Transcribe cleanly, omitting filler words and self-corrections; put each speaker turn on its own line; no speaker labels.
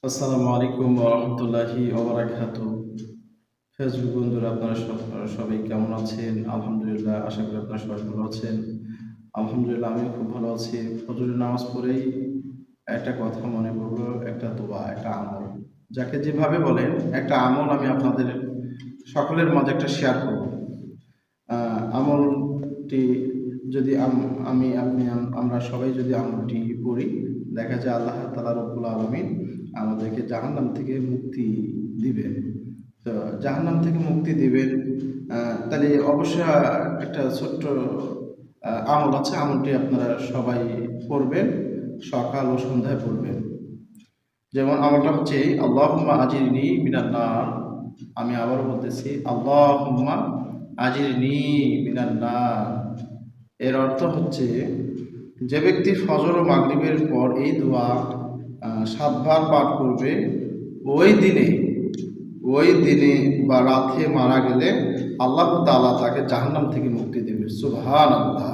আসসালামু আলাইকুম ওয়া রাহমাতুল্লাহি ওয়া বারাকাতুহু। ফেসবুক বন্ধুরা আপনারা সবাই কেমন আছেন? আলহামদুলিল্লাহ, আশা করি আপনারা সবাই ভালো আছেন। আলহামদুলিল্লাহ আমিও খুব ভালো আছি। ফজরের নামাজ পড়েই একটা কথা মনে পড়লো, একটা দোয়া, একটা আমল। যাকে যেভাবে বলেন, একটা আমল আমি আপনাদের সকলের মাঝে একটা শেয়ার করব। আমলটি যদি আমরা সবাই যদি আমলটি করি, দেখা যায় আল্লাহ তাআলা রব্বুল আলামিন আমাদেরকে জাহান্নাম থেকে মুক্তি দিবেন। তো জাহান্নাম থেকে মুক্তি দিবেন, তাহলে অবশ্যই একটা ছোট্ট আমল আছে। আমলটি আপনারা সবাই করবেন, সকাল ও সন্ধ্যায় পড়বেন। যেমন আমলটা হচ্ছে আল্লাহুম্মা আজিরনি মিনান নার। আমি আবারও বলতেছি, আল্লাহুম্মা আজিরনি মিনান নার। এর অর্থ হচ্ছে, যে ব্যক্তি ফজর ও মাগরিবের পর এই দোয়া ৭ বার পাঠ করবে, ওই দিনে ওই দিনে বা রাতে মারা গেলে আল্লাহ তাআলা তাকে জাহান্নাম থেকে মুক্তি দেবে। সুবহানাল্লাহ।